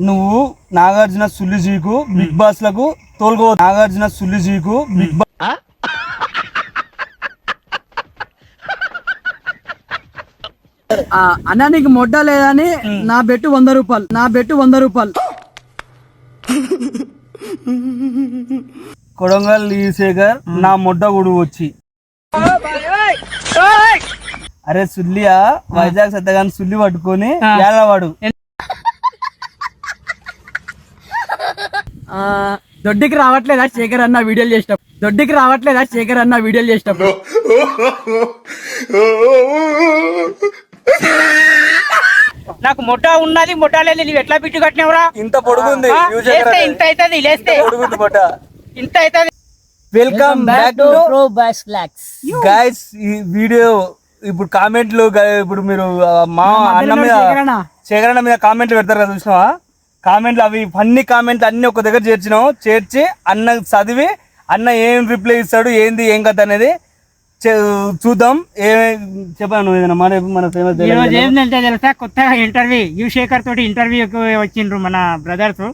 నువ్వు Nagarjuna సుల్లిజీకు big boss లకు తోలుకో. Nagarjuna సుల్లిజీకు big boss అన్నా నీకు మొడ్డ లేదని నా బెట్టు 100 రూపాయలు. నా బెట్టు 100 రూపాయలు. కొడంగల్ లీశేఖర్ నా మొడ్డ గుడు వచ్చి. అరే సుల్లియా వైజాగ్ సత్తగాని సుల్లి పట్టుకొని ఏడవాడు. దొడ్డికి రావట్లేదా శేఖర్ అన్న వీడియోలు చేసినప్పుడు? దొడ్డికి రావట్లేదా శేఖర్ అన్న వీడియోలు చేసినప్పుడు? నాకు మొట్ట ఉన్నది, మొట్ట లేదు. నువ్వు ఎట్లా పిట్టు కట్టినవరా? ఇంత పొడుగుంది, ఇంత అవుతుంది, లేస్తే ఇంత అవుతుంది. Welcome back to pro boss flax guys. ఈ వీడియో ఇప్పుడు కామెంట్లు ఇప్పుడు మీరు మా అన్న మీద శేఖర్ అన్న మీద కామెంట్లు పెడతారు కదా, చూసినావా? కామెంట్లు అవి ఫన్నీ కామెంట్లు అన్ని ఒక దగ్గర చేర్చి అన్న చదివి అన్న ఏం రిప్లై ఇస్తాడు, ఏంది ఏం కథ అనేది చూద్దాం. చెప్పాను మన ఫేమస్ ఏంటంటే తెలుసా, కొత్తగా ఇంటర్వ్యూ యువశేఖర్ తోటి ఇంటర్వ్యూకి వచ్చిండ్రు మన బ్రదర్స్.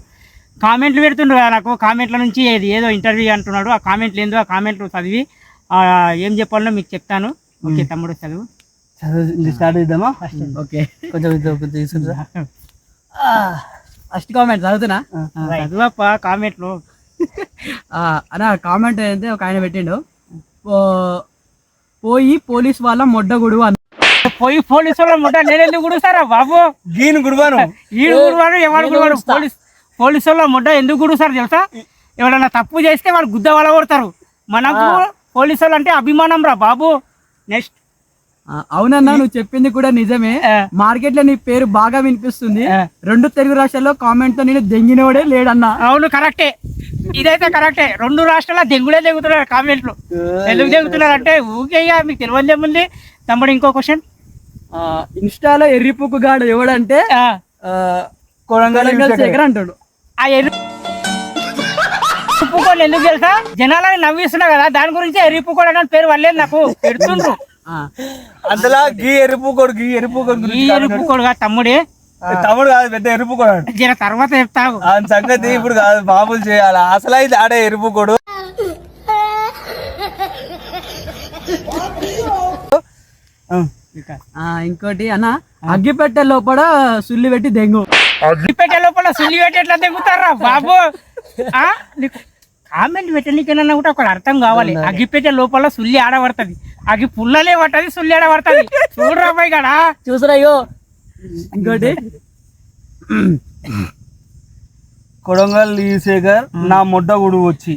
కామెంట్లు పెడుతుండ్రు కదా నాకు. కామెంట్ల నుంచి ఏదో ఇంటర్వ్యూ అంటున్నాడు. ఆ కామెంట్లు ఏందో ఆ కామెంట్లు చదివి ఏం చెప్పాలో మీకు చెప్తాను. ఓకే తమ్ముడు, చదువు స్టార్ట్ చేద్దామా? ఓకే, కొంచెం ఫస్ట్ కామెంట్ చదువుతున్నా. చదువప్ప కామెంట్లు. అన్న కామెంట్ అయితే ఒక ఆయన పెట్టిండు, పోయి పోలీస్ వాళ్ళ మొడ్డ గుడువు అన్న. పోయి పోలీసు వాళ్ళ మొట్ట నేనెందుకు గుడుస్తారా బాబు? గీను గుడివాను, ఈడు గుడివాడు, ఎవరు గుడివాడు? పోలీసు వాళ్ళ మొట్ట ఎందుకు గుడుస్తారు తెలుసా? ఎవరైనా తప్పు చేస్తే వాళ్ళు గుద్ద వాళ్ళ కొడతారు. మనకు పోలీసు వాళ్ళు అంటే అభిమానం రా బాబు. నెక్స్ట్, అవునన్నా నువ్వు చెప్పింది కూడా నిజమే. మార్కెట్ లో నీ పేరు బాగా వినిపిస్తుంది. 2 తెలుగు రాష్ట్రాల్లో కామెంట్ తో నేను దెంగినోడే లేడన్నా. అవును, కరెక్టే, ఇదైతే కరెక్టే. 2 రాష్ట్రాల దెంగుడే దెంగుతున్నారు కామెంట్లు. ఎందుకు దెంగుతున్నారు అంటే ఊకే మీకు తెలియదు ఏముంది. తమ్ముడు ఇంకో క్వశ్చన్, ఇన్స్టాలో ఎర్రిపుక్కు గాడు ఎవడంటే కొడంగల్ శేఖర్ అంటాడు. ఆ ఎర్రిపుకోడు ఎందుకు తెలుసా? జనాలని నవ్విస్తున్నా కదా, దాని గురించి ఎర్రిపుకోడు అన్న పేరు వాళ్ళేది నాకు పెడుతుండ్రు. అందులో గీ ఎరుపుకోడుగా తమ్ముడే. తమ్ముడు కాదు, పెద్ద ఎరుపుకోడు. జర తర్వాత చెప్తావు సంగతి. ఇప్పుడు కాదు, మామూలు చేయాలి. అసలు అయితే ఆడే ఎరుపుకోడు. ఇంకోటి అన్న, అగ్గిపెట్టె లోపల సుల్లి పెట్టి దెంగు. అగ్గిపెట్టె లోపల సుల్లి పెట్టి ఎట్లా దెంగుతారా బాబు? కామెంట్ పెట్టడానికైనా కూడా ఒక అర్థం కావాలి. అగ్గిపెట్టె లోపల సుల్లి ఆడబడుతుంది, అగ్గి పుల్లలే పట్టది, సుల్లి ఆడబడుతుంది. చూడరా పోయి కదా, చూసరాయ్యో. ఇంకోటి, కొడంగల్ లీశేఖర్ నా మొడ్డ గుడు వచ్చి.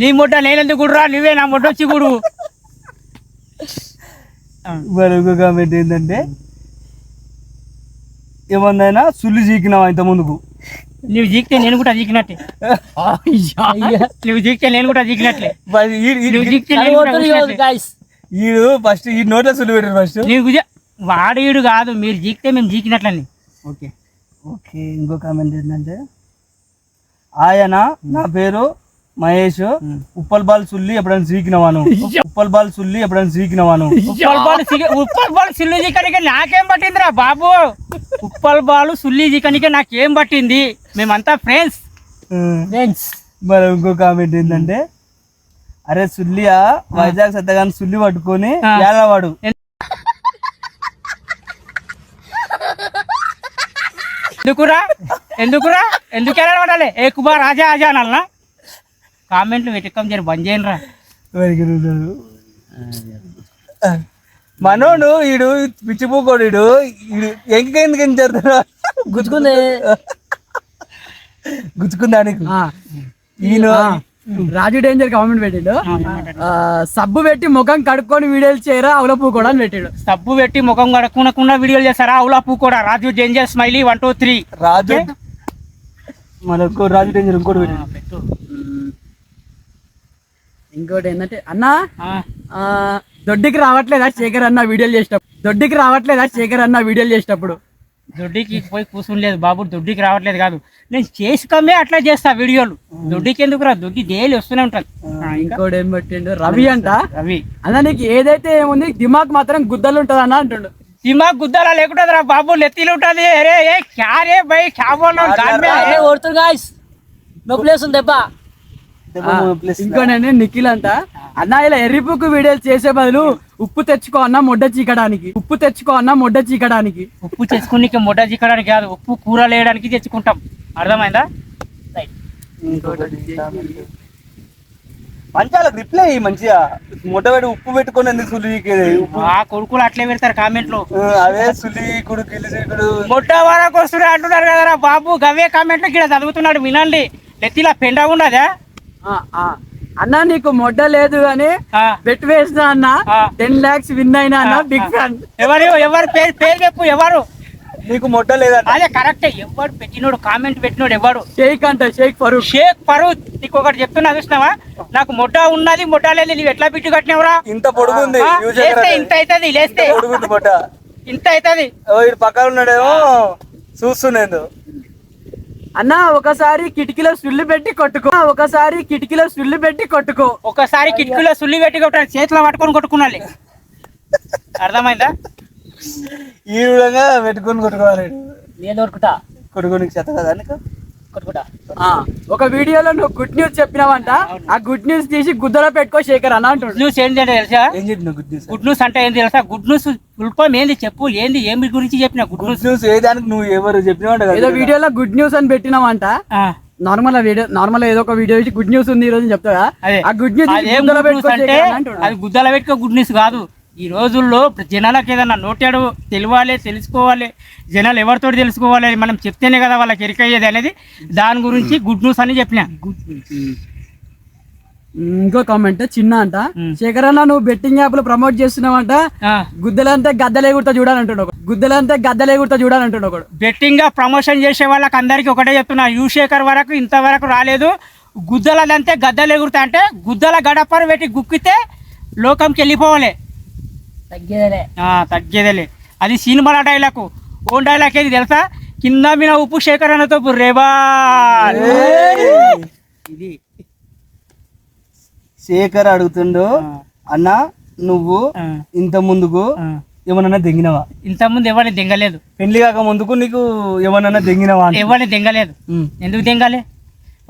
నీ మొడ్డ నేనెందుకు గుడురా? నువ్వే నా మొడ్డ వచ్చి గుడు. మరి ఇంకో కామెంట్ ఏంటంటే, ఏమందైనా సుల్లి చీకినావా ఇంత ముందుకు? నువ్వు జీకితే నేను కూడా జీకినట్టే. నువ్వు జీకితే నేను కూడా జీకినట్లే. ఈడు ఫస్ట్ ఈ నోట్లో సుల్లి పెట్టారు ఫస్ట్. వాడు ఈడు కాదు, మీరు జీకితే మేము జీకినట్లని. Okay okay. ఇంకో కామెంట్ ఏంటంటే, ఆయన నా పేరు మహేష్, ఉప్పల్ బాల్ సుల్లి ఎప్పుడైనా సీకినవాను. ఉప్పల్ బాల్ సుల్లి ఎప్పుడైనా సీకినవాను. ఉప్పల్ బాల్ సుల్లి జీకనికే నాకేం పట్టిందిరా బాబు? ఉప్పల్ బాల్ సుల్లి జీకనికే నాకేం పట్టింది? మేమంతా ఫ్రెండ్స్. మరి ఇంకో కామెంట్ ఏంటంటే, అరే సుల్లియా వైజాగ్ సత్తగాని సుల్లి పట్టుకొని ఏడవాడు. ఎందుకురా ఎందుకు ఏడవాడాలి? ఏ కుమార్ రాజా ఆజా అనాలనా? కామెంట్లు వెతకం జర బంద్ చేయనురా. మనోడు ఈడు పిచ్చిపోకోడు. ఈడు ఎందుకు గుచ్చుకుందా నీకు? ఈయన రాజు డేంజర్ కామెంట్ పెట్టాడు, సబ్బు పెట్టి ముఖం కడుక్కొని వీడియోలు చేయరా అవులా పూకోడా అని పెట్టాడు. సబ్బు పెట్టి ముఖం కడుక్కోకుండా వీడియోలు చేస్తారా అవులా పూకోడా? రాజు డేంజర్ స్మైలీ 1 2 3. రాజు మనకు రాజు డేంజర్ ఇంకోటి పెట్టు. ఇంకోటి ఏంటంటే, అన్నా దొడ్డికి రావట్లేదా శేఖర్ అన్న వీడియోలు చేసేటప్పుడు? దొడ్డికి రావట్లేదా శేఖర్ అన్న వీడియోలు చేసేటప్పుడు? దొడ్డికి పోయి కూర్చుండలేదు బాబు, దొడ్డికి రావట్లేదు కాదు, నేను చేసుకమే అట్లా చేస్తా వీడియోలు. దొడ్డికి ఎందుకు రా? దొడ్డి డైలీ వస్తూనే ఉంటాను. ఇంకోటి ఏం పెట్టిండు, రవి అంట. రవి అన్న నీకు ఏదైతే ఏముంది దిమాగ్ మాత్రం గుద్దలు ఉంటుంది అన్న అంటుండు. దిమాగ్ గుద్దలా లేకుంటుందిరా బాబు, నెత్తిలు ఉంటుంది. అరే ఏ క్యా రే బై క్యా బోల్ కొడుతురు గాయస్, నొప్పిలేస్ ఉంది దెబ్బ. ఇంకోనండి నిఖిల్ అంట, అన్న ఇలా ఎర్రిపుక్కు వీడియోలు చేసే బదులు ఉప్పు తెచ్చుకో అన్న మొడ్డ చీకడానికి, ఉప్పు తెచ్చుకో అన్న మొడ్డ చీకడానికి. ఉప్పు తెచ్చుకుని మొట్ట చిక్కడానికి కాదు, ఉప్పు కూర వేయడానికి తెచ్చుకుంటాం. అర్థమైందా? మంచిగా రిప్లై మంచిగా మొట్టమొదటి ఉప్పు పెట్టుకొని ఎందుకు సులి ఆ కొడుకులు అట్లే పెడతారు కామెంట్లు. అదే సులీకుడు గిలిసీకుడు మొట్ట వరకు వస్తున్నారు అంటున్నారు కదరా బాబు, గవే కామెంట్లు ఇక్కడ చదువుతున్నాడు వినండి. నెత్తిలా పెండ ఉండదా? అన్న నీకు మొడ్డ లేదు అని బెట్ వేసిన అన్న 10 lakhs విన్ అయినా అన్న, బిగ్ ఫ్యాన్. ఎవరు పేరు చెప్పు, ఎవరు? నీకు మొట్ట లేదా? అదే కరెక్టే. ఎవరు పెట్టినోడు కామెంట్ పెట్టినోడు ఎవడు? షేక్ అంట, షేక్ ఫరూక్. నీకు ఒకటి చెప్తున్నా చూసినావా, నాకు మొట్ట ఉన్నది మొట్ట లేదు, నువ్వు ఎట్లా బిట్టు కట్టినవరా? ఇంత పొడుగుంది, ఇంత అవుతుంది, లేస్తే పొడుగుంది మొట్ట, ఇంత అవుతుంది. పక్కన ఉన్నాడేమో చూస్తున్నాడు. అన్న ఒకసారి కిటికీలో సుల్లి పెట్టి కొట్టుకో, ఒకసారి కిటికీలో సుల్లి పెట్టి కొట్టుకో. ఒకసారి కిటికీలో సుల్లి పెట్టి కొట్టాలి, చేతిలో పట్టుకొని కొట్టుకున్నాలి. అర్థమైందా? ఈ విధంగా పెట్టుకొని కొట్టుకోవాలి. నేను కొట్టుకుంటా, కొట్టుకోనికి చేత కదా కొట్టుకుంటా. ఒక వీడియోలో నువ్వు గుడ్ న్యూస్ చెప్పినావంట, ఆ గుడ్ న్యూస్ తీసి గుద్దలో పెట్టుకో శేఖర్ అన్న అంటాడు. గుడ్ న్యూస్ ఏంటి అంటే తెలుసా? ఏం చెప్పిన గుడ్ న్యూస్? గుడ్ న్యూస్ అంటే ఏంటి తెలుసా? గుడ్ న్యూస్ ఫుల్ఫామ్ ఏంది చెప్పు, ఏంది ఏమి గురించి చెప్పిన గుడ్ న్యూస్? ఏ దానికి నువ్వు ఎవరు చెప్పినావంట? ఏదో వీడియోలో గుడ్ న్యూస్ అని పెట్టినావంట. నార్మల్ ఏదో ఒక వీడియో గుడ్ న్యూస్ ఉంది ఈ రోజు చెప్తావా? ఆ గుడ్ న్యూస్ అది గుద్దల పెట్టుకో గుడ్ న్యూస్ కాదు. ఈ రోజుల్లో జనాలకు ఏదన్నా నోటాడు తెలియాలి, తెలుసుకోవాలి, జనాలు ఎవరితో తెలుసుకోవాలి, మనం చెప్తేనే కదా వాళ్ళకి ఎరికయ్యేది అనేది. దాని గురించి గుడ్ న్యూస్ అని చెప్పిన. ఇంకో కామెంట్ చిన్న అంట, శేఖర్ అన్న నువ్వు బెట్టింగ్ యాప్ లో ప్రమోట్ చేస్తున్నావంట, గుద్దలంతా గద్దలే గుర్తా చూడాలంటున్నావు, గుద్దలంతా గద్దలే గుర్తా చూడాలంటున్నావు ఒకడు. బెట్టింగ్ గా ప్రమోషన్ చేసే వాళ్ళకి అందరికి ఒకటే చెప్తున్నా, యువశేఖర్ వరకు ఇంతవరకు రాలేదు. గుద్దలదంతే గద్దలే గుర్తా అంటే గుద్దల గడపరు పెట్టి గుక్కితే లోకంకి వెళ్ళిపోవాలి, తగ్గేదేలే. అది సినిమాల డైలాగ్. ఓన్ డైలాగ్ ఏది తెలుసా? కింద మీద ఉప్పు శేఖర్ అన్నతో రేబా. ఇది శేఖర్ అడుగుతుండు, అన్న నువ్వు ఇంత ముందుకు ఏమన్నా దెంగినవా? ఇంత ముందు ఎవరిని దెంగలేదు. పెళ్లి కాక ముందుకు నీకు ఏమన్నా దెంగినవా? ఎవరిని దెంగలేదు. ఎందుకు దెంగాలి?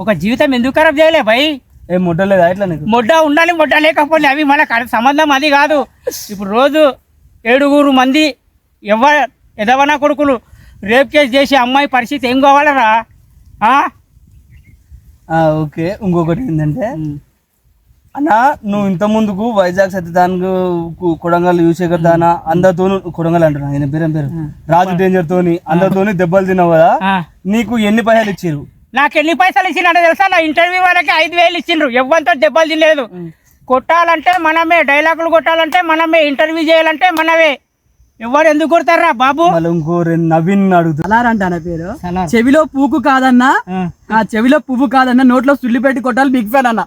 ఒక జీవితం ఎందుకు ఖరాబ్ చేయలే భయ్? ఏం మొడ్డ లేదా ఇట్లా? నీకు మొడ్డ ఉండాలి, మొడ్డ లేకపోతే అవి మనకు సంబంధం అది కాదు. ఇప్పుడు రోజు 7 మంది ఎదవనా కొడుకులు రేప్ కేసు చేసి అమ్మాయి పరిస్థితి ఏం కావాలరా? ఓకే. ఇంకొకటి ఏంటంటే అన్న నువ్వు ఇంత ముందుకు వైజాగ్ సత్యదానికి కొడంగల్ యువశేఖర్ దానా అందరితో కొడంగల్ అంటున్నా, ఆయన పేరు రాజు డేంజర్ తోని అందరితోని దెబ్బలు తిన్నావు కదా, నీకు ఎన్ని పైసలు ఇచ్చారు? నాకు ఎన్ని పైసలు ఇచ్చిండే తెలుసా? నా ఇంటర్వ్యూ వాళ్ళకి 5,000 ఇచ్చిండ్రు. ఎవరితో దెబ్బలు తినలేదు. కొట్టాలంటే మనమే, డైలాగులు కొట్టాలంటే మనమే, ఇంటర్వ్యూ చేయాలంటే మనమే. ఎవరు ఎందుకు కొడతారా బాబు? ఇంకో నవీన్ అడుగుతా. అలారంట నా పేరు. చెవిలో పువ్వు కాదన్నా, చెవిలో పువ్వు కాదన్నా, నోట్లో సుల్లి పెట్టి కొట్టాలి, బిగ్ ఫ్యాన్ అన్న.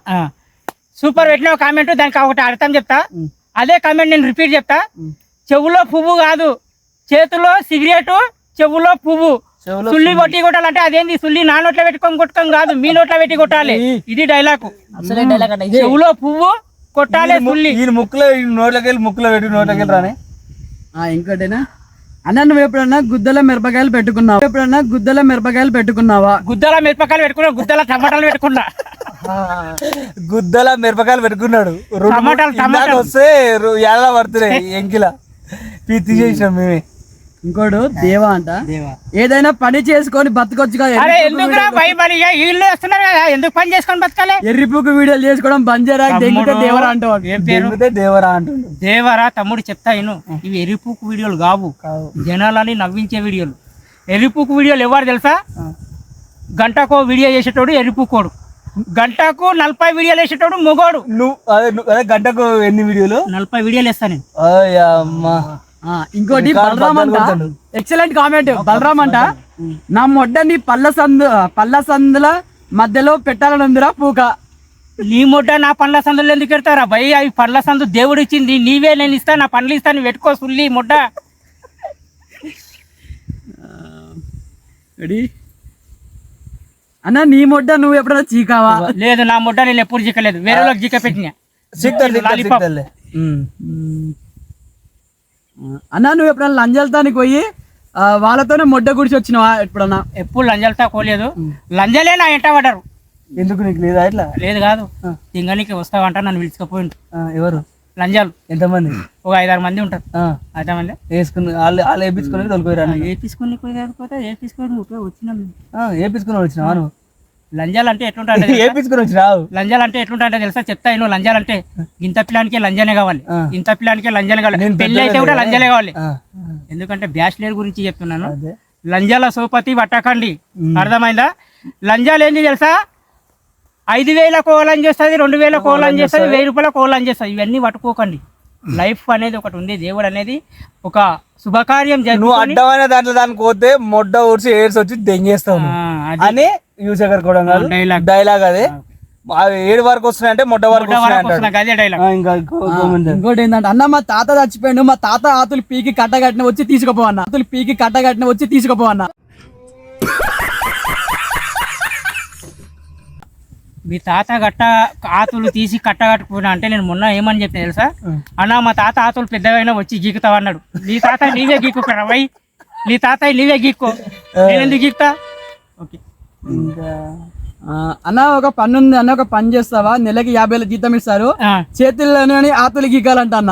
సూపర్ పెట్టిన కామెంట్, దానికి ఒకటి అర్థం చెప్తా. అదే కామెంట్ నేను రిపీట్ చెప్తా. చెవులో పువ్వు కాదు, చేతిలో సిగరెట్, చెవులో పువ్వు. సుల్లి కొట్టి కొట్టాలంటే అదేంది? సుల్లి నా నోట్లో పెట్టుకొని కొట్టుకోం కాదు, మీ నోట్లో పెట్టి కొట్టాలి. ఇది డైలాగ్. చెవులో పువ్వు కొట్టాలి, సుల్లి. ఈ ముక్కులో నోట్లోకి వెళ్ళి ముక్కులో పెట్టి నోట్లోకి వెళ్ళి రాని. ఇంకోటేనా అన్న, నువ్వు ఎప్పుడన్నా గుద్దల మిరపకాయలు పెట్టుకున్నావా? గుద్దల మిరపకాయలు పెట్టుకున్నా? గుద్దల టమాటాలు పెట్టుకున్నా. గుద్దల మిరపకాయలు పెట్టుకున్నాడు. టమాటాలు వస్తే ఎలా పడుతున్నాయి ఎంకిలా తీసేసినాం మేమే. ఇంకోడు దేవా అంట, ఏదైనా పని చేసుకొని బతకొచ్చు కదా, ఎందుకు పని చేసుకొని బతకాలి? ఎర్రిపుకు వీడియోలు చేసుకోవడం బంజారా దేవరా అంటాడు. దేవరా అంటుండు. దేవరా తమ్ముడు చెప్తా ఇను, ఇవి ఎర్రిపుకు వీడియోలు కావు, జనాలని నవ్వించే వీడియోలు. ఎర్రిపుకు వీడియోలు ఎవరు తెలుసా? గంటకో వీడియో చేసేటోడు ఎర్రిపుకోడు, గంటకు 40 వీడియోలు వేసేటోడు మొగోడు. అదే గంటకు ఎన్ని వీడియోలు? 40 వీడియోలు వేస్తాను నేను. ఇంకోటి బలరామ్ అంట, ఎక్సలెంట్ కామెంట్. బలరామ్ అంట, నా మొడ్డని పళ్ళ సందుల మధ్యలో పెట్టాలని ఉందిరా పూక. నీ మొడ్డ నా పండ్ల సందులు ఎందుకు పెడతారా భయ్? అవి పండ్ల సందు దేవుడు ఇచ్చింది, నీవే నేను ఇస్తా, నా పండ్లు ఇస్తాను, పెట్టుకో సుల్లి మొడ్డ. అన్న నీ మొడ్డ నువ్వు ఎప్పుడైనా చీకావా? లేదు, నా మొడ్డ నేను ఎప్పుడు చీకలేదు, వేరే వాళ్ళకి చీక పెట్టినా. అన్న నువ్వు ఎప్పుడన్నా లంజల్తానికి పోయి వాళ్ళతోనే మొడ్డ గుడిచి వచ్చినావా ఎప్పుడన్నా? ఎప్పుడు లంజలతో కోలేదు, లంజలే నా ఎంట పడ్డారు. ఎందుకు నీకు లేదా ఇట్లా? లేదు కాదు, తింగనికి వస్తావంట నన్ను పిలుచుకపోయిండు. ఎవరు లంజాలు ఎంతమంది? ఒక 5-6 మంది ఉంటారు. 5 మంది వేసుకుని వాళ్ళు వేపించుకుని తొలిపోయారు. ఏపించుకుని ఏపించుకొని వచ్చినాం. వేపించుకుని వచ్చినావా నువ్వు? లంజాలు అంటే ఎట్లుంటాయి? వేపించుకుని వచ్చినావు. లంజాలు అంటే ఎట్లుంటాయంటే తెలుసా? చెప్తా నువ్వు. లంజాలు అంటే ఇంత పిల్లానికే లంజానే కావాలి, ఇంత పిల్లానికే లంజానే కావాలి, పెళ్లి అయితే కూడా లంజాలే కావాలి. ఎందుకంటే బ్యాచిలర్ గురించి చెప్తున్నాను. లంజాల సోపతి పట్టకండి, అర్థమైందా? లంజాలు ఏంది తెలుసా? 5,000 కోలం చేస్తుంది, 2,000 కోలం చేస్తుంది, 1,000 రూపాయల కోలం చేస్తుంది. ఇవన్నీ పట్టుకోకండి. లైఫ్ అనేది ఒకటి ఉంది, దేవుడు అనేది ఒక శుభకార్యం. నువ్వు అడ్డమైన దాంట్లో దానికి పోతే మొడ్డ ఊడ్చి ఏడ్స్ వచ్చి దెంగేస్తావు అని యువశేఖర్ కూడా డైలాగ్. అదే 7 వరకు వస్తున్నాయంటే మొడ్డ వరకు అదే డైలాగ్. ఇంకోటి ఏంటంటే అన్న మా తాత చచ్చిపోయాడు, మా తాత ఆతులు పీకి కట్టగట్టిన వచ్చి తీసుకుపో అన్న, ఆతులు పీకి కట్టగట్టిన వచ్చి తీసుకుపో అన్న. మీ తాత గట్ట ఆతులు తీసి కట్టగట్టుకున్నా అంటే నేను మొన్న ఏమని చెప్పిన తెలుసా? అన్న మా తాత ఆతులు పెద్దగా వచ్చి గీకుతావు అన్నాడు. నీ తాత నీవే గీక్కురా వై, నీ తాత నీవే గీక్కో, నేను ఎందుకు గీక్తా? ఓకే. అన్న ఒక పని ఉంది అన్న, ఒక పని చేస్తావా? నెలకి 50,000 జీతం ఇస్తారు, చేతుల్లోనే ఆతులు గీకాలంట అన్న.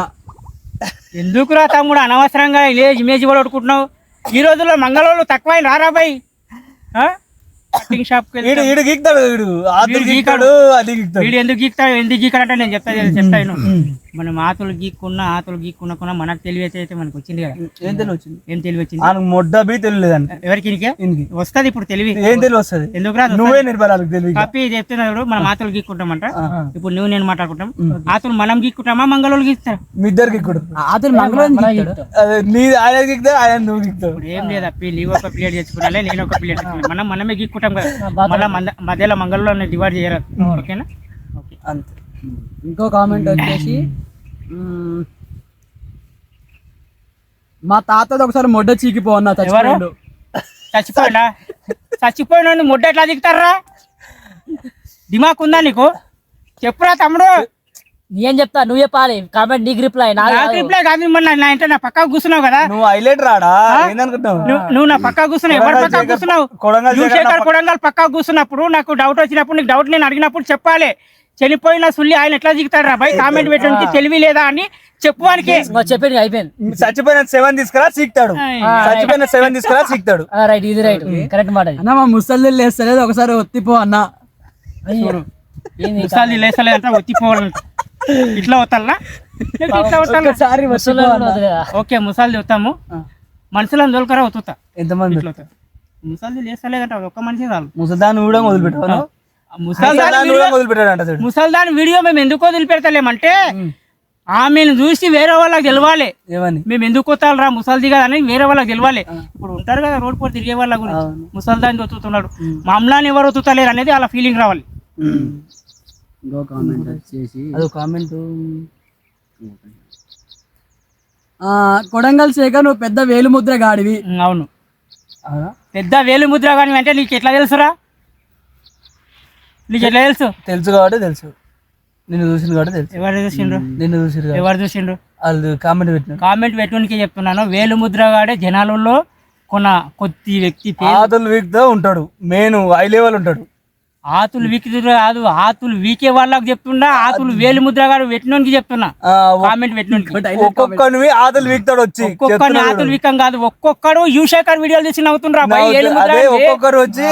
ఎందుకురా తమ్ముడు అనవసరంగా ఇమేజ్ కూడా కొట్టుకుంటున్నావు? ఈ రోజుల్లో మంగళవాళ్ళు తక్కువ రారాబాయి. కటింగ్ షాప్ వీడు ఎందుకు గీక్తాడు? ఎందుకు గీకాడంటే నేను చెప్తాను. మనం ఆతులు గీక్కున్నా మనకు తెలివి అయితే మనకు వచ్చింది కదా. ఏం తెలివి వచ్చింది? మొడ్డబి తెలియలేదండి ఎవరికి? వస్తుంది ఇప్పుడు తెలివి. ఏం తెలివి వస్తుంది? ఎందుకు రాదు? నువ్వే తెలివి కాపీ చెప్తున్నాడు. మనం ఆతులు గీక్కుంటామంట. ఇప్పుడు నువ్వు నేను మాట్లాడుకుంటాం. ఆతులు మనం గీక్కుంటామా, మంగళవాళ్ళు గీస్తారు? మీ ఇద్దరు గీక్కుడు. ఆతులు ఆయన గీక్తాడు, ఆయన నువ్వు గీక్తావు. ఇప్పుడు ఏం లేదు అప్పి, నీవు ఒక ప్లేట్ తెచ్చుకున్నా, నేను ఒక ప్లేట్ తెచ్చుకున్నా, మనమే గీక్కుంటాం కదా. మళ్ళీ మధ్యలో మంగళవాళ్ళు డివైడ్ చేయరు. ఓకేనా? ఓకే. అంతే. ఇంకో కామెంట్ వచ్చేసి మా తాతది ఒకసారి మొడ్డ చీకిపో అన్న. చచ్చిపోయినా చచ్చిపోయిన ముడ్డ ఎట్లా దిగుతారా? దిమాక్ ఉందా నీకు? చెప్పురా తమ్ముడు. ఏం చెప్తా? నువ్వు చెప్పాలి. కామెంట్ నీకు రిప్లై. రిప్లై కాదు, మన నా ఇంట నా పక్క కూర్చున్నావు కదా. నువ్వు హైలైట్ రాడా? నువ్వు నా పక్క కూర్చున్నావు. ఎవరు పక్క కూర్చున్నావు? యువశేఖర్ కొడంగల్ పక్క కూర్చున్నప్పుడు నాకు డౌట్ వచ్చినప్పుడు, నీకు డౌట్ నేను అడిగినప్పుడు చెప్పాలి. చనిపోయిన సుల్లి ఆయన ఎట్లా దిగుతాడు రా భయ్? కామెంట్ పెట్టడానికి తెలివి లేదా అని చెప్పువానికి చెప్పండి. అయిపోయింది. చచ్చిపోయిన 7 తీసుకురా సీక్తాడు, చచ్చిపోయిన 7 తీసుకురా సీక్తాడు. రైట్, ఇది రైట్, కరెక్ట్ మాట. అన్న మా ముసలి లేస్తలేదు, ఒకసారి ఒత్తిపో అన్న. ముసలి లేస్తలేదంట, ఒత్తిపోవాలంట. ఇట్లా వస్తాలా? ఓకే, ముసలి వస్తాము. మనుషులను దొరకరా వత్తుతా. ఎంతమంది? ముసలి లేస్తలేదంట, ఒక్క మనిషి చాలు. ముసల్దాన్ని కూడా వదిలిపెట్టాను. ముసల్దాన్ వీడియో మేము ఎందుకు వదిలిపెడతలేమంటే ఆమెను చూసి వేరే వాళ్ళకి తెలవాలి. మేము ఎందుకు కొత్తాలరా ముసల్ది కదా అని వేరే వాళ్ళకి తెలవాలి. ఇప్పుడు ఉంటారు కదా రోడ్ పోటీ తిరిగే వాళ్ళ గురించి, ముసల్దాన్ని ఒత్తుతున్నాడు, మామలాన్ని ఎవరు ఒత్తుతలేరు అనేది అలా ఫీలింగ్ రావాలి. కొడంగల్ శేఖర్ నువ్వు పెద్ద వేలుముద్ర గాడివి. అవును, పెద్ద వేలుముద్ర గాడివి అంటే నీకు ఎట్లా తెలుసురా? నీకు ఎట్లా తెలుసు? తెలుసు కాబట్టి తెలుసు, నిన్ను చూసింది కాబట్టి తెలుసు. ఎవరు చూసిండ్రు? నిన్ను చూసిండ్రు. ఎవరు చూసిండ్రు? వాళ్ళు కామెంట్ పెట్టునికి చెప్తున్నాను. వేలుముద్ర గాడే జనాలలో కొద్ది వ్యక్తి ఆతులు వీక్తో ఉంటాడు, మెయిన్ హై లెవెల్ ఉంటాడు. ఆతులు వీకుతురు కాదు, ఆతులు వీకే వాళ్ళకి చెప్తున్నా, ఆతులు వేలుముద్ర గాడు పెట్టినోనికి చెప్తున్నా. కామెంట్ పెట్టినోనికి ఒక్కొక్కని ఆతులు వీక్తాడు వచ్చి, ఒక్కొక్కరిని ఆతులు వీకం కాదు, ఒక్కొక్కడు యువశేఖర్ వీడియోలు తీసి నవ్వుతుండ్రా. ఒక్కొక్కరు వచ్చి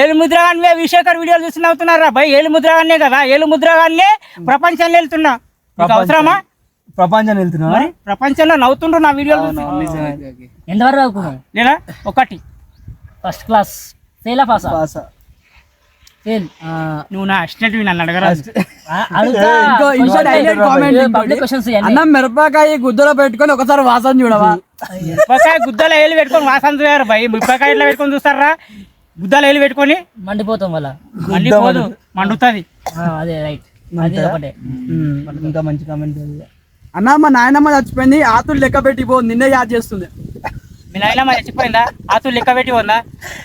ఏలుముద్ర గానే విశేఖర్ వీడియోలు చూసి నవ్వుతున్నారా భయ్? ఏలుముద్ర గానే కదా, ఏలుముద్ర గానే ప్రపంచంలో వెళ్తున్నా. అవసరమా? ప్రపంచం వెళ్తున్నా, మరి ప్రపంచంలో నవ్వుతుండ్రు నా వీడియోలు ఎంతవరకు చదువుకున్నావు? లేదా ఒకటి ఫస్ట్ క్లాస్ ఫెయిలా పాసా? ఫెయిల్. నువ్వు నా అసిస్టెంట్ నన్ను అడగరా? అన్న మిరపకాయ గుద్దలో పెట్టుకొని ఒకసారి వాసన చూడవా? మిరపకాయ గుద్దలో వేలు పెట్టుకొని వాసన చూడారు భయ్. మిరపకాయ ఎట్లా పెట్టుకొని చూస్తారా? గుద్దలో వేలు పెట్టుకొని మండిపోతాం వల్ల. మండిపోదు, మండుతుంది. అదే రైట్. ఇంకా మంచి కామెంట్. అన్న మా నాయనమ్మ చచ్చిపోయింది, ఆతులు లెక్క పెట్టిపో, నిన్నే యాద్ చేస్తుంది. మీ నాయనమ్మ చచ్చిపోయిందా? ఆతులు లెక్క పెట్టి ఉందా?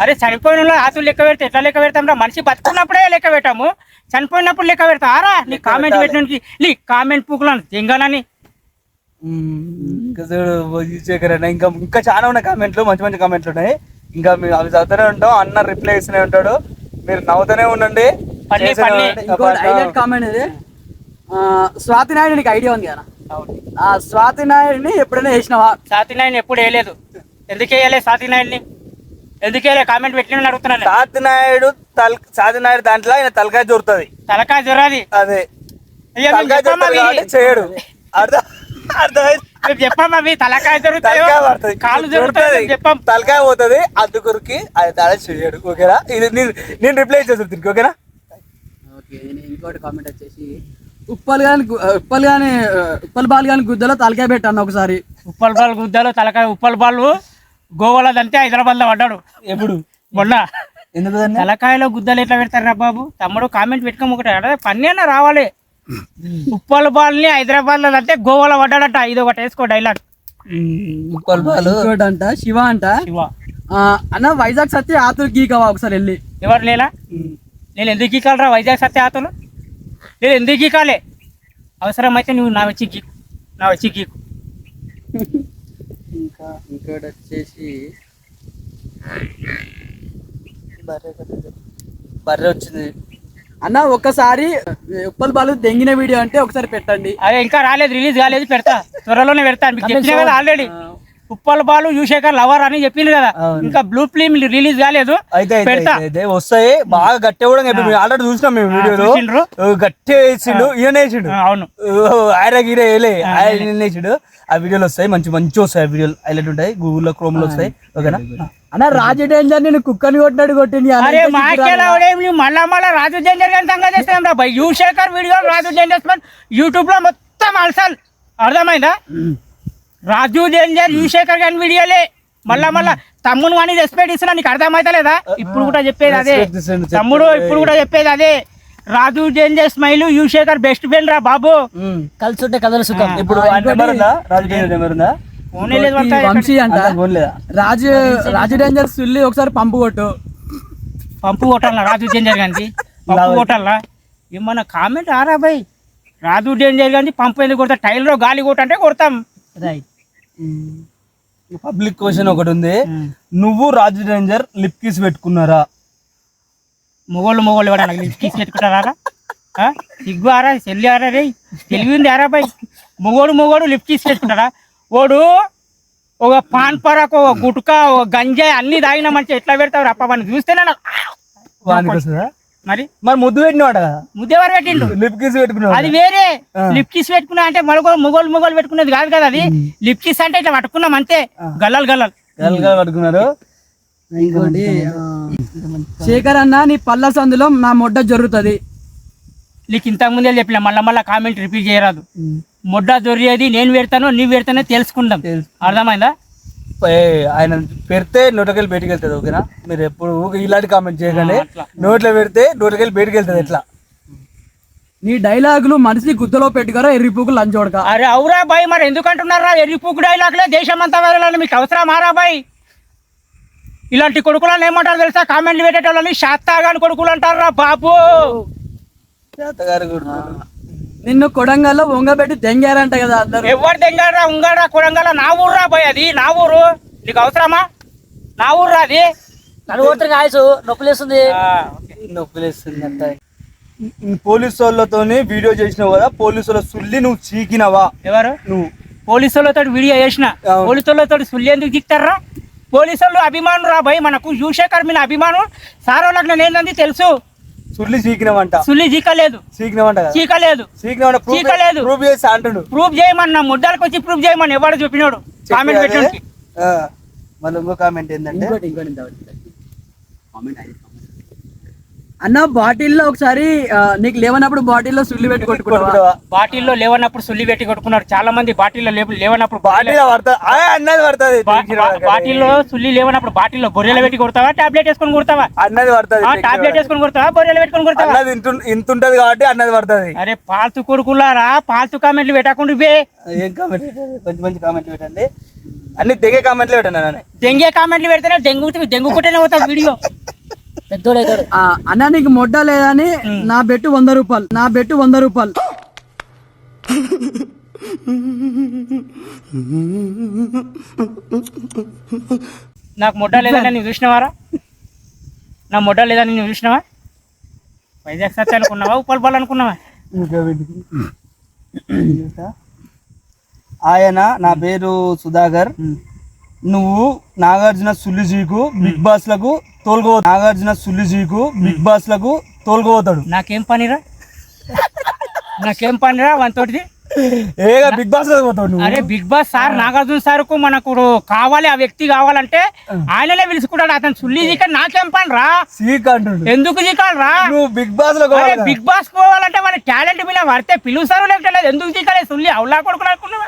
అరే చనిపోయిన ఆతులు లెక్క పెడితే ఎట్లా లెక్క పెడతాం రా? మనిషి బతుకున్నప్పుడే లెక్క పెట్టాము, చనిపోయినప్పుడు లెక్క పెడతా ఆరా? నీ కామెంట్ పెట్టడానికి నీ కామెంట్ పూకులను తెంగానని ఇంకా చూడు శేఖర్ అన్న, ఇంకా ఇంకా చాలా ఉన్నాయి కామెంట్లు, మంచి మంచి కామెంట్లు ఉన్నాయి. ఇంకా మీరు అవి చదువుతూనే ఉంటాం, అన్న రిప్లై ఇస్తూనే ఉంటాడు, మీరు నవ్వుతూనే ఉండండి. హైలైట్ కామెంట్ ఇది. స్వాతి నాయుడు నీకు ఐడియా ఉంది కదా? ఆ స్వాతి నాయుడిని ఎప్పుడైనా వేసినావా? స్వాతి నాయుడిని ఎప్పుడు వేయలేదు. ఎందుకు వేయలేదు స్వాతి నాయుడిని? ఎందుకు వేయలేదు? కామెంట్ పెట్టిన అడుగుతున్నాను. సాతి నాయుడు దాంట్లో ఆయన తలకాయ జోరుతుంది. తలకాయ జొరాది అదే చేయడు. చెప్పమ్మా మీ తలకాయ జరుగుతుంది, కాళ్ళు జరుగుతుంది, చెప్పాం తలకాయ పోతుంది, అందుకురికి అది తల చేయడు. ఓకేనా? ఇది నేను రిప్లై చేస్తాను దీనికి. ఓకేనా? ఇంకోటి కామెంట్ వచ్చేసి ఉప్పల్ బాల్ గాని గుద్దలో తలకాయ పెట్టాను ఒకసారి. ఉప్పల్ బాల్ గుద్దలో తలకాయ. ఉప్పల్ బాల్ గోవాలో దంతే హైదరాబాద్ లో పడ్డాడు. ఎప్పుడు? మొన్న. ఎందుకు తలకాయలో గుద్దలు ఎట్లా పెడతారా బాబు? తమ్ముడు కామెంట్ పెట్టుకోమొకటి అదే పన్నైనా రావాలి. ఉప్పల్ బాల్ ని హైదరాబాద్ లో అంటే గోవాలో పడ్డాడట. ఇది ఒకటి వేసుకో డైలాగ్. ఉప్పల్ బాల్ అంట శివ అంట. శివ అన్న వైజాగ్ సత్య ఆతులు గీకవా ఒకసారి వెళ్ళి? ఎవరు లేలా? నేను ఎందుకు గీకాలరా వైజాగ్ సత్య ఆతులు? నేను ఎందుకు గీకాలే? అవసరమైతే నువ్వు నా వచ్చి గీకు. ఇంకా ఇంకోటి వచ్చేసి బర్రె వచ్చింది అన్న. ఒక్కసారి ఉప్పల్ బాలు దెంగిన వీడియో అంటే ఒకసారి పెట్టండి. అదే ఇంకా రాలేదు, రిలీజ్ కాలేదు, పెడతా త్వరలోనే పెడతాను. మీకు చెప్పిన కదా ఆల్రెడీ. ఉప్పల్ బాలు యువశేఖర్ లవర్ అని చెప్పింది కదా, ఇంకా బ్లూ ఫిల్మ్ రిలీజ్ కాలేదు, పెడతా. వస్తాయి బాగా గట్టి కూడా. ఆల్రెడీ చూసినాం మేము వీడియోలో, గట్టి వేసిండు, ఈయన వేసిండు. అవును, ఆయన గీరే వేయలే, ఆయన వేసిండు. ఆ వీడియోలు వస్తాయి, మంచి మంచి వస్తాయి. ఆ వీడియోలు హైలైట్ ఉంటాయి, గూగుల్లో క్రోమ్ లో వస్తాయి. ఓకేనా అన్న? రాజు డేంజర్ నేను కుక్కని కొట్టినాడు కొట్టింది. అరే మళ్ళా రాజు డేంజర్ గారి సంగతి చేస్తాం రా భయ్. యువశేఖర్ వీడియో రాజు డేంజర్ యూట్యూబ్ లో మొత్తం అలసాలు. అర్థమైందా? రాజు డేంజర్ యువశేఖర్ గారి వీడియోలే. మళ్ళా తమ్ముడు అని రెస్పెక్ట్ ఇస్తున్నా, నీకు అర్థమైతే లేదా? ఇప్పుడు కూడా చెప్పేది అదే తమ్ముడు, ఇప్పుడు కూడా చెప్పేది అదే. Raju danger smile Yuvashekar best friend రా బాబు. కలిసి ఉంటే కథలు సుఖం. ఇప్పుడు రాజు డేంజర్ ఉందా? వంశీ అంట. రాజు డేంజర్ సుల్లి ఒకసారి పంపు కొట్టాలా రాజు డేంజర్ గాంధీ? పంపు కొట్టాలా? ఏమన్నా కామెంట్ ఆరా భయ్. రాజు డేంజర్ గాంధీ పంపు ఎందుకు కొడతా? టైల్లో గాలి కొట్టంటే కొడతాం. రైట్. పబ్లిక్ క్వశ్చన్ ఒకటి ఉంది, నువ్వు రాజు డేంజర్ లిప్ కిస్ పెట్టుకున్నారా? మొగోళ్ళు ఎవడన్నా లిప్ కిస్ పెట్టుకుంటారా? సిగ్గు ఆరా, చెల్లి ఆరా రే, తెలివి ఉంది ఆరా భయ్. మొగోడు లిప్ కిస్ పెట్టుకుంటారా? ఓడు ఒక పాన్ పరాకు, ఒక గుట్కా, ఒక గంజాయి అన్ని తాగిన మంచి ఎట్లా పెడతావు అప్ప? వాడిని చూస్తేనే మరి ముద్దు పెట్టినవాడ? ముద్దు ఎవరు పెట్టిండు? లిప్ కిస్ పెట్టుకున్నా. అది వేరే. లిప్ కిస్ పెట్టుకున్నా అంటే మొగోళ్ళు పెట్టుకునేది కాదు కదా అది. లిప్ కిస్ అంటే ఇట్లా పట్టుకున్నాం అంతే, గల్లలు పట్టుకున్నారు. ఇంకోటి శేఖర్ అన్న, నీ పళ్ళ సందులో నా మొడ్డ జరుగుతుంది. నీకు ఇంతకు ముందే చెప్పిన, మళ్ళా కామెంట్ రిపీట్ చేయరాదు. మొడ్డ దొరికేది నేను పెడతానో నీవు పెడతానో తెలుసుకుందాం. అర్థమైందా? ఆయన పెడితే నోట్లకెళ్ళి బయటికి వెళ్తుంది. ఓకేనా? మీరు ఎప్పుడు ఇలాంటి కామెంట్ చేయకండి. నోట్లో పెడితే నోట్లకెళ్ళి బయటికి వెళ్తుంది. ఎట్లా? నీ డైలాగులు మనిషి గుద్దలో పెట్టుకోరా ఎర్రిపూకు లంచోడక. అరే అవురా బాయ్, మరి ఎందుకు అంటున్నారా ఎర్రిపూకు డైలాగులే? దేశం అంతా వెళ్ళాలని మీకు అవసరం మారా బాయ్? ఇలాంటి కొడుకులను ఏమంటారు తెలుసా? కామెంట్లు పెట్టేటోళ్ళని శాతాగాని కొడుకులు అంటారా బాబు. నిన్ను కొడంగల్లో వంగబెట్టి దెంగారంట కదా అందరు. ఎవరు దెంగారా? ఉంగారా కొడంగల్ నా ఊర్రా బాయ్, అది నా ఊరు. నీకు అవసరమా? నా ఊర్రా అది. నలుగురు ఆయుసు నొప్పిలేస్తుంది. అంటే పోలీసు వాళ్ళతోని వీడియో చేసినావు కదా, పోలీసు వాళ్ళ సుల్లి నువ్వు చీకినవా? ఎవరు? నువ్వు. పోలీసు వాళ్ళతో వీడియో చేసిన, పోలీసు వాళ్ళతో సుల్లి ఎందుకు చిక్తారా? పోలీసు వాళ్ళు అభిమానులు రా భయ్ మనకు. యువశేఖర్ మీద అభిమానం. సార్ వాళ్ళకి నేను ఏంటంది తెలుసు. సుల్లి చీకినవంట. సుల్లి చీకలేదు. చీకలేదు. ప్రూఫ్ చేసి అంటాడు. ప్రూఫ్ చేయమన్నా ముడ్డాలకు వచ్చి ప్రూఫ్ చేయమని ఎవరు చెప్పినాడు? కామెంట్ పెట్టండి. మళ్ళీ ఇంకో కామెంట్ ఏంటంటే, అన్న బాటిల్లో ఒకసారి నీకు లేవనప్పుడు బాటిల్లో సుల్లి పెట్టి కొట్టుకుంటావా? బాటిల్లో లేవనప్పుడు సుల్లి పెట్టి కొట్టుకున్నారు చాలా మంది. బాటిల్లో లేవనప్పుడు బాటిల్లో సుల్లి లేవనప్పుడు బాటిల్లో బొర్రెలు పెట్టి కొడతావా, టాబ్లెట్ వేసుకొని కొడతావా? అన్నది పడుతుంది. టాబ్లెట్ వేసుకొని కొడతావా, బొర్రెలు పెట్టుకొని కొడతావా? ఇంత ఉంటది కాబట్టి అన్నది పడుతుంది. అరే పాల్తు కొడుకులారా, పాల్తు కామెంట్లు పెట్టకుండా ఏం కామెంట్? మంచి మంచి కామెంట్లు పెట్టండి. అన్ని దెంగే కామెంట్లు పెట్టండి. దెంగే కామెంట్లు పెడితేనే దెంగుకుంటేనే పోతా వీడియో. అన్న నీకు మొడ్డ లేదని నా బెట్టు 100 రూపాయలు. నాకు మొడ్డ లేదని నువ్వు చూసినవారా? నా మొడ్డ లేదని నువ్వు చూసినావా? వైజాగ్ సత్య అనుకున్నావా? ఉప్పల్ అనుకున్నావా? ఆయన నా పేరు సుధాకర్. నువ్వు నాగార్జున సుల్లిజీకు బిగ్ బాస్ లకు తోలుకోతాడు. నాకేం పనిరా వంతోటిది? ఏగా బిగ్ బాస్ లో పోతాడు నువ్వు. అరే Bigg Boss sir Nagarjuna sir కు మనకు కావాలి, ఆ వ్యక్తి కావాలంటే ఆయననే పిలుచుకుంటాడు. అతను సుల్లి దిక్క నాకేం పని రా? సీక్ అంటుండు. ఎందుకు దిక్కాలరా? నువ్వు బిగ్ బాస్ లో బిగ్ బాస్ పోవాలంటే మన టాలెంట్ మీద పడితే పిలుస్తారు, లేకపోతే ఎందుకు దిక్కాలి? సుల్లి అవులా కొడుకు అనుకున్నావా?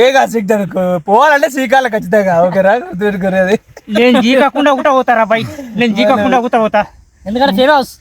ఏగా సిగ్గుతాడు. పోవాలంటే సీకాల ఖచ్చితంగా. ఓకేరా? గుర్తుపెట్టుకునేది. నేను జీకకుండా ఒకట పోతారా బై? నేను జీకకుండా ఒకట పోతా. ఎందుకంటే ఫేమస్